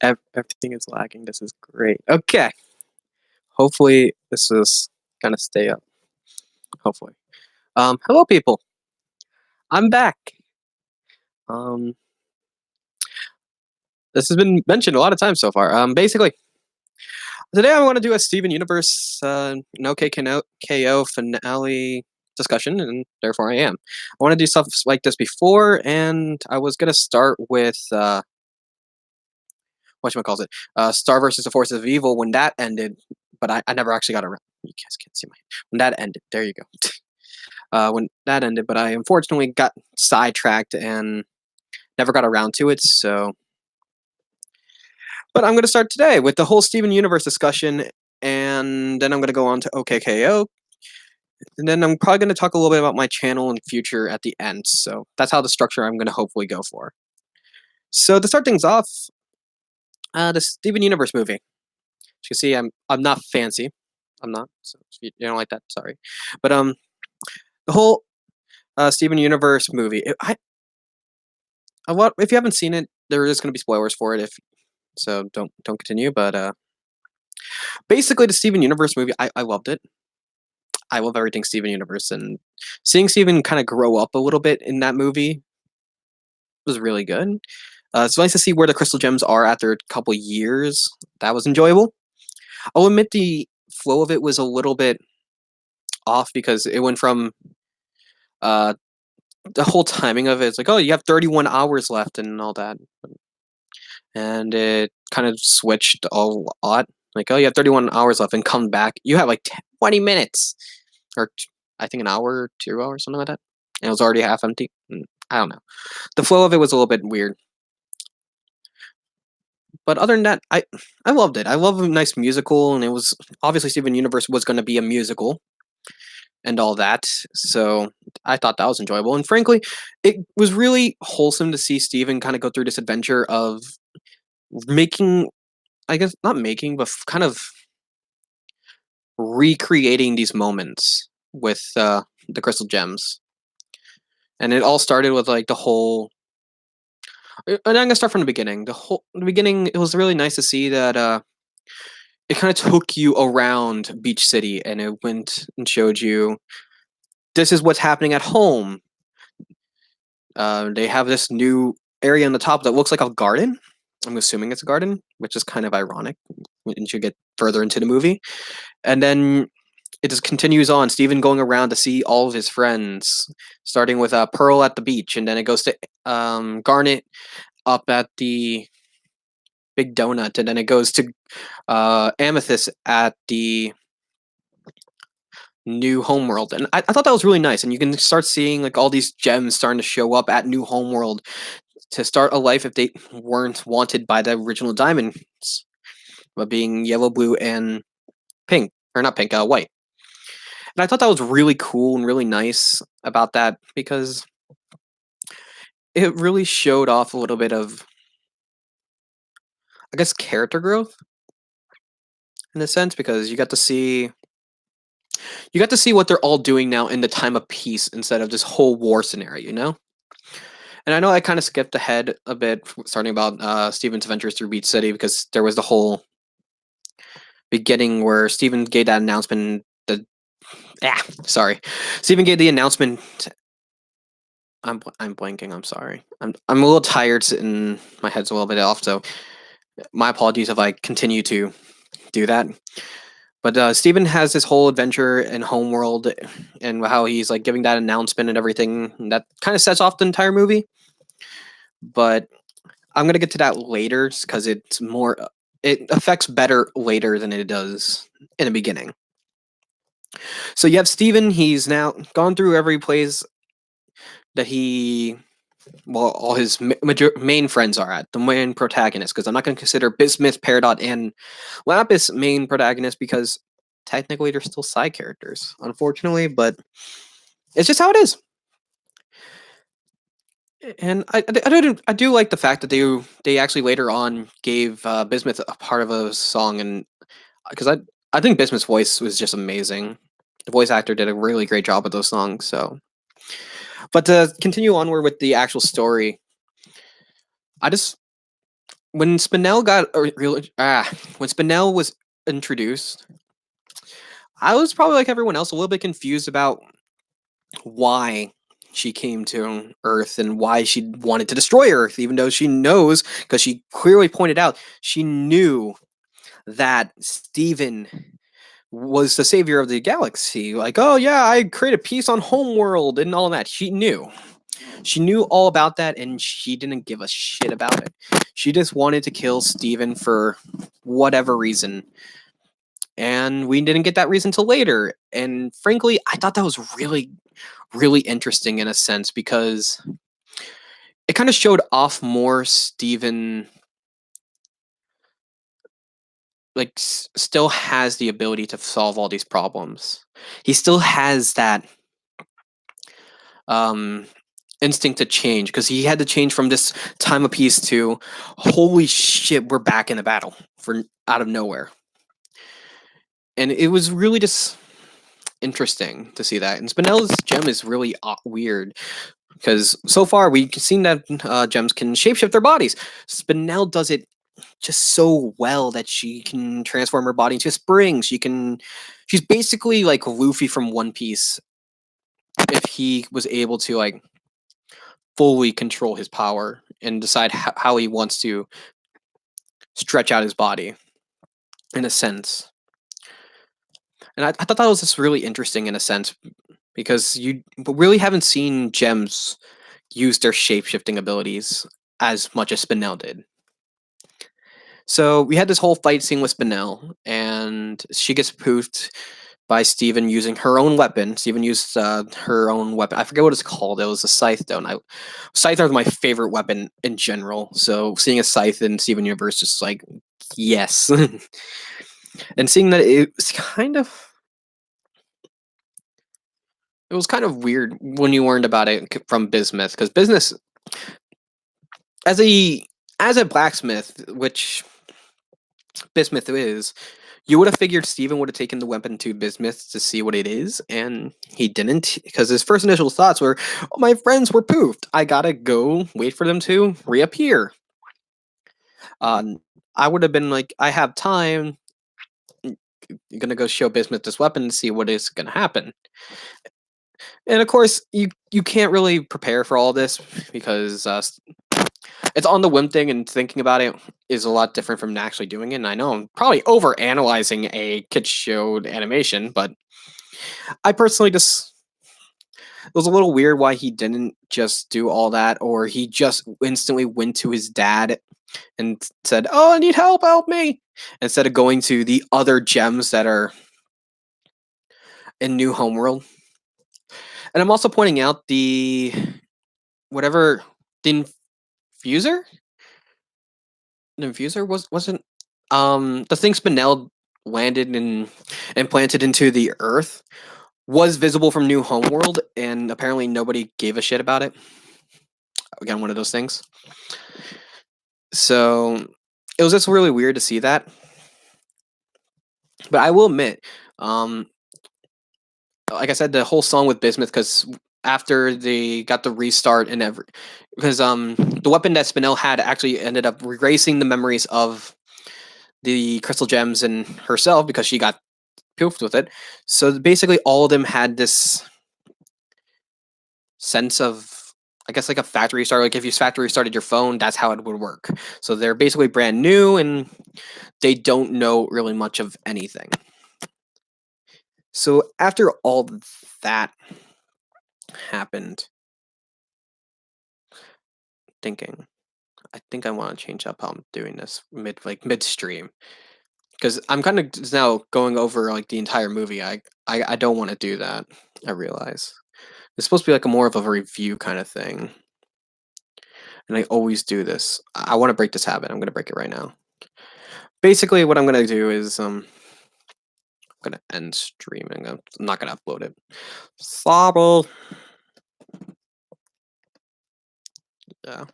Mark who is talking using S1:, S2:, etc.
S1: Everything is lagging. This is great. Okay. Hopefully this is gonna stay up. Hopefully. Hello people. I'm back. Um, this has been mentioned a lot of times so far. Basically, today I want to do a Steven Universe no KO finale discussion, and therefore I am. I want to do stuff like this before, and I was gonna start with whatchamacallit, Star versus the Forces of Evil when that ended, but I never actually got around. You guys can't see my when that ended. There you go. When that ended, but I unfortunately got sidetracked and never got around to it. So, but I'm going to start today with the whole Steven Universe discussion, and then I'm going to go on to OKKO, and then I'm probably going to talk a little bit about my channel and future at the end. So that's how the structure I'm going to hopefully go for. So to start things off, the Steven Universe movie. As you can see, I'm not fancy. I'm not. So if you don't like that, sorry. But the whole Steven Universe movie. If you haven't seen it, there is going to be spoilers for it. If so, don't continue. But basically, the Steven Universe movie, I loved it. I love everything Steven Universe, and seeing Steven kind of grow up a little bit in that movie was really good. It's nice to see where the crystal gems are after a couple years. That was enjoyable. I'll admit the flow of it was a little bit off because it went from the whole timing of it. It's like, oh, you have 31 hours left and all that, and it kind of switched a lot. Like, oh, you have 31 hours left, and come back. You have like 20 minutes, or I think an hour, 2 hours, something like that. And it was already half empty. I don't know. The flow of it was a little bit weird. But other than that, I loved it. I love a nice musical, and it was obviously Steven Universe was going to be a musical and all that. So I thought that was enjoyable. And frankly, it was really wholesome to see Steven kind of go through this adventure of making, I guess not making, but kind of recreating these moments with the crystal gems. And it all started with like the whole. And I'm gonna start from the beginning. The beginning, it was really nice to see that it kind of took you around Beach City, and it went and showed you this is what's happening at home. They have this new area on the top that looks like a garden. I'm assuming it's a garden, which is kind of ironic once you get further into the movie. And then it just continues on. Steven going around to see all of his friends, starting with Pearl at the beach, and then it goes to Garnet up at the Big Donut, and then it goes to Amethyst at the New Homeworld. And I thought that was really nice. And you can start seeing like all these gems starting to show up at New Homeworld to start a life if they weren't wanted by the original diamonds, but being yellow, blue, and pink, or not pink, white. And I thought that was really cool and really nice about that because it really showed off a little bit of, I guess, character growth in a sense, because you got to see what they're all doing now in the time of peace instead of this whole war scenario, you know? And I know I kind of skipped ahead a bit, starting about Steven's adventures through Beach City, because there was the whole beginning where Steven gave that announcement. Steven gave the announcement. I'm blanking. I'm sorry. I'm a little tired, and my head's a little bit off. So my apologies if I continue to do that. But Steven has this whole adventure in Homeworld, and how he's like giving that announcement and everything. And that kind of sets off the entire movie. But I'm gonna get to that later because it's more. It affects better later than it does in the beginning. So you have Steven. He's now gone through every place that all his main friends are at, the main protagonists, because I'm not going to consider Bismuth, Peridot, and Lapis main protagonists because technically they're still side characters, unfortunately, but it's just how it is. And I do like the fact that they actually later on gave Bismuth a part of a song, and because I think Bismuth's voice was just amazing. The voice actor did a really great job with those songs. So, but to continue onward with the actual story, I just when Spinel got when Spinel was introduced, I was probably like everyone else a little bit confused about why she came to Earth and why she wanted to destroy Earth, even though she knows, because she clearly pointed out, she knew that Steven was the savior of the galaxy. Like, oh yeah, I created peace on Homeworld and all that. She knew. She knew all about that and she didn't give a shit about it. She just wanted to kill Steven for whatever reason. And we didn't get that reason till later. And frankly, I thought that was really, really interesting in a sense because it kind of showed off more Steven like still has the ability to solve all these problems. He still has that um instinct to change because he had to change from this time of peace to holy shit, we're back in the battle for out of nowhere. And it was really just interesting to see that. And Spinel's gem is really weird because so far we've seen that gems can shapeshift their bodies. Spinel does it just so well that she can transform her body into a spring. She's basically like Luffy from One Piece if he was able to like fully control his power and decide how he wants to stretch out his body in a sense. And I thought that was just really interesting in a sense because you really haven't seen gems use their shape shifting abilities as much as Spinel did. So we had this whole fight scene with Spinel, and she gets poofed by Steven using her own weapon. Steven used her own weapon. I forget what it's called. It was a scythe stone. Scythe are my favorite weapon in general. So seeing a scythe in Steven Universe, just like yes, and seeing that it was kind of weird when you learned about it from Bismuth because Bismuth as a blacksmith, which Bismuth is, you would have figured Steven would have taken the weapon to Bismuth to see what it is, and he didn't because his first initial thoughts were, oh, my friends were poofed. I gotta go wait for them to reappear. I would have been like, I have time. You're gonna go show Bismuth this weapon and see what is gonna happen. And of course, you can't really prepare for all this because it's on the whim thing, and thinking about it is a lot different from actually doing it. And I know I'm probably over analyzing a kid showed animation, but I personally just it was a little weird why he didn't just do all that, or he just instantly went to his dad and said, "Oh, I need help, help me," instead of going to the other gems that are in New Homeworld. And I'm also pointing out the whatever the infuser the infuser wasn't the thing Spinel landed and implanted into the earth was visible from New Homeworld, and apparently nobody gave a shit about it. Again, one of those things. So it was just really weird to see that. But I will admit, like I said, the whole song with Bismuth, because after they got the restart and because the weapon that Spinel had actually ended up erasing the memories of the crystal gems and herself because she got poofed with it. So basically, all of them had this sense of, I guess, like a factory restart. Like if you factory restarted your phone, that's how it would work. So they're basically brand new and they don't know really much of anything. So after all that happened, thinking, I think I want to change up how I'm doing this midstream because I'm kind of now going over like the entire movie. I don't want to do that. I realize it's supposed to be like a more of a review kind of thing, and I always do this. I want to break this habit. I'm gonna break it right now. Basically, what I'm gonna do is I'm gonna end streaming. I'm not gonna upload it. Sorry. Yeah.